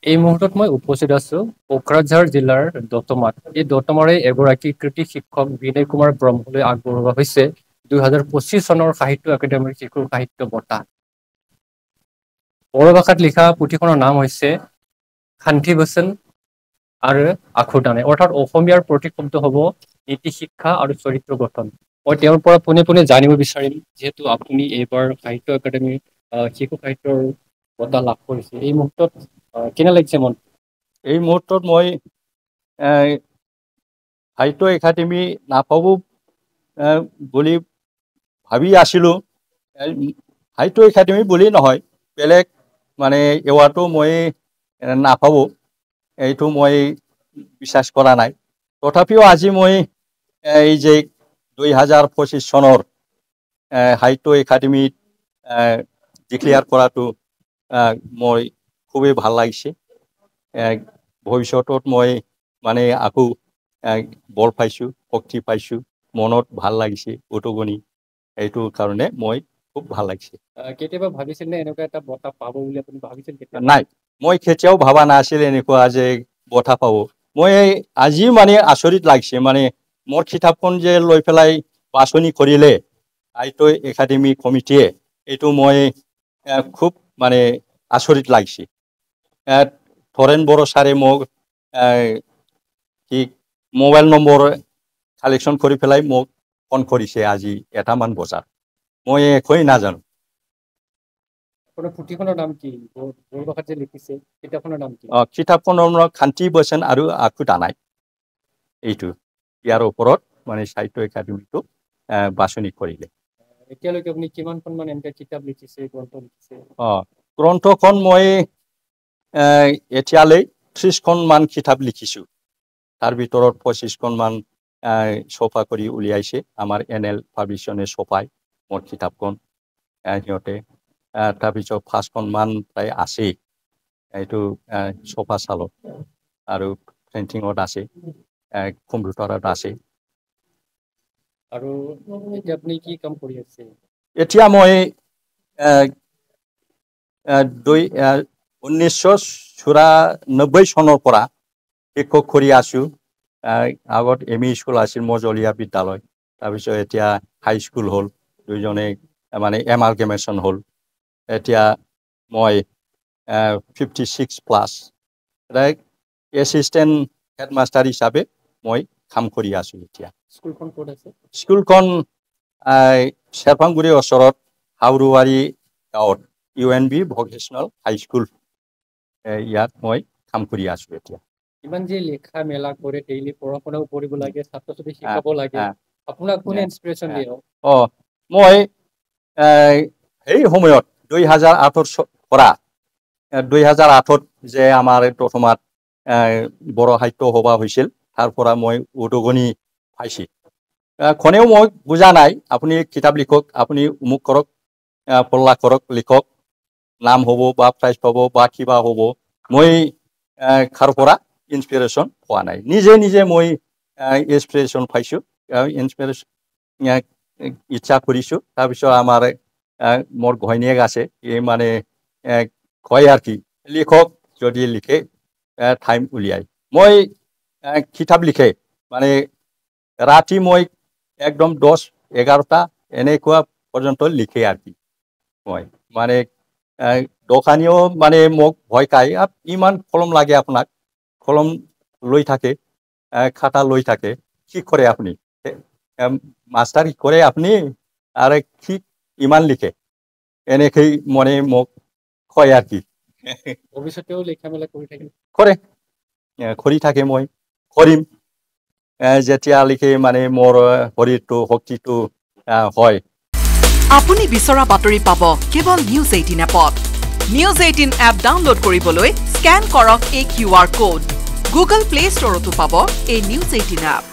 এই মুহূৰ্তত মই উপস্থিত আছো কোকৰাঝাৰ জিলাৰ দতমাত। এই দতমাৰে এগৰাকী কৃতি শিক্ষক বিনয় কুমাৰ ব্ৰহ্মলৈ আগবঢ়োৱা হৈছে 2025 চনৰ সাহিত্য একাডেমীৰ শিশু সাহিত্য বঁটা। বড়ো ভাষাত লিখা পুথিখনৰ নাম হৈছে শান্তি বচন আৰু আখুদানে, অৰ্থাৎ অসমীয়াৰ প্ৰতীক শব্দ হ'ব নীতি শিক্ষা আৰু চৰিত্ৰ গঠন। মই তেওঁৰ পৰা পোনে পোনে জানিব বিচাৰিম, যিহেতু আপুনি এইবাৰ সাহিত্য একাডেমী শিশু সাহিত্যৰ বঁটা লাভ কৰিছে, এই মুহূৰ্তত কেনে লাগিছে মন? এই মুহূৰ্তত মই সাহিত্য একাডেমি নাপাব বুলি ভাবি আছিলোঁ। সাহিত্য একাডেমি বুলি নহয়, বেলেগ মানে এৱাৰ্ডটো মই নাপাব, এইটো মই বিশ্বাস কৰা নাই। তথাপিও আজি মই এই যে 2025 চনৰ সাহিত্য একাডেমিত ডিক্লেয়াৰ কৰাটো মই খুবেই ভাল লাগিছে। ভৱিষ্যতত মই মানে আকৌ বল পাইছোঁ, শক্তি পাইছোঁ, মনত ভাল লাগিছে উদগনি, এইটো কাৰণে মই খুব ভাল লাগিছে। কেতিয়াবা ভাবিছিল নে এনেকুৱা এটা বঁটা পাব বুলি আপুনি ভাবিছিল? নাই, মই কেতিয়াও ভাবা নাছিল এনেকুৱা যে বঁটা পাব। মই আজি মানে আচৰিত লাগিছে, মানে মোৰ কিতাপখন যে লৈ পেলাই বাছনি কৰিলে সাহিত্য একাডেমি কমিটিয়ে, এইটো মই খুব মানে আচৰিত লাগিছে। ধৰেণ বড়ো ছাৰে মোক কি মোবাইল নম্বৰ কালেকশ্যন কৰি পেলাই মোক ফোন কৰিছে আজি 1মান বজাত। মই একোৱেই নাজানো। আপোনাৰ পুথিখনৰ নাম কি? বড়ো ভাষাত যে লিখিছে, কিতাপখনৰ নাম কি? কিতাপখনৰ নাম শান্তি বচন আৰু আখুদানাই। এইটো ইয়াৰ ওপৰত মানে সাহিত্য একাডেমিটো বাছনি কৰিলে। এতিয়ালৈকে আপুনি কিমানখনমান এনেকৈ কিতাপ লিখিছে, গ্ৰন্থ লিখিছে? গ্ৰন্থখন মই এতিয়ালৈ 30খনমান কিতাপ লিখিছোঁ। তাৰ ভিতৰত 25খনমান ছপা কৰি উলিয়াইছে আমাৰ NL পাব্লিশ্যনে ছপাই মোৰ কিতাপখন সিহঁতে। তাৰপিছত 5খনমান প্ৰায় আছেই, এইটো ছপা চালত আৰু প্ৰিণ্টিঙত আছে, কম্পিউটাৰত আছে। আৰু এতিয়া আপুনি কি কাম কৰি আছে? এতিয়া মই 1994 চনৰ পৰা শিক্ষক কৰি আছোঁ। আগত ME স্কুল আছিল, মজলীয়া বিদ্যালয়, তাৰপিছত এতিয়া হাইস্কুল হ'ল, দুইজনে মানে এমালগেমেশ্যন হ'ল। এতিয়া মই 56+ এছিষ্টেণ্ট হেডমাষ্টাৰ হিচাপে মই কাম কৰি আছোঁ এতিয়া। স্কুলখন ক'ত আছে? স্কুলখন চেৰপাংগুৰিৰ ওচৰত হাউৰুৱাৰী গাঁৱত UNB ভকেশ্যনেল হাইস্কুল, ইয়াত মই কাম কৰি আছোঁ এতিয়া। ইমান যে লেখা মেলা কৰে, ডেইলি পঢ়া শুনাও কৰিব লাগে, ছাত্ৰ ছাত্ৰী শিকাব লাগে, আপোনাক কোনে ইনস্পিৰেশ্যন দিয়ে? মই সেই সময়ত 2008 পৰা 2008 যে আমাৰ প্ৰথমত বড়ো সাহিত্য সভা হৈছিল, তাৰ পৰা মই উদগনি পাইছোঁ। কোনেও মই বুজা নাই, আপুনি কিতাপ লিখক, আপুনি অমুক কৰক, পল্লা কৰক, লিখক, নাম হ'ব বা প্ৰাইজ পাব বা কিবা হ'ব, মই কাৰো পৰা ইনস্পিৰেশ্যন পোৱা নাই। নিজে নিজে মই ইনস্পিৰেশ্যন পাইছোঁ, ইনস্পিৰেশ্যন ইচ্ছা কৰিছোঁ। তাৰপিছত আমাৰ মোৰ ঘৈণীয়েক আছে, এই মানে কয় আৰু কি, লিখক, যদি লিখে টাইম উলিয়াই। মই কিতাপ লিখে মানে ৰাতি মই একদম 10-11টা এনেকুৱা পৰ্যন্ত লিখে আৰু কি। মই মানে দোকানীও মানে মোক ভয় খায়, ইমান কলম লাগে আপোনাক, কলম লৈ থাকে, খাতা লৈ থাকে, কি কৰে আপুনি, মাষ্টাৰ কৰে আপুনি, আৰু কি ইমান লিখে, এনেকেই মানে মোক কয় আৰু কি। ভৱিষ্যতেও লিখা মেলা কৰি থাকিম? কৰি থাকে, মই কৰিম যেতিয়ালৈকে মানে মোৰ শৰীৰটো শক্তিটো হয়। আপুনি বিচৰা বাতৰি পাব কেৱল নিউজ 18 এপত। নিউজ 18 এপ ডাউনলোড কৰিবলৈ স্কেন কৰক এই QR কোড। গুগল প্লে ষ্টৰতো পাব এই নিউজ 18 এপ।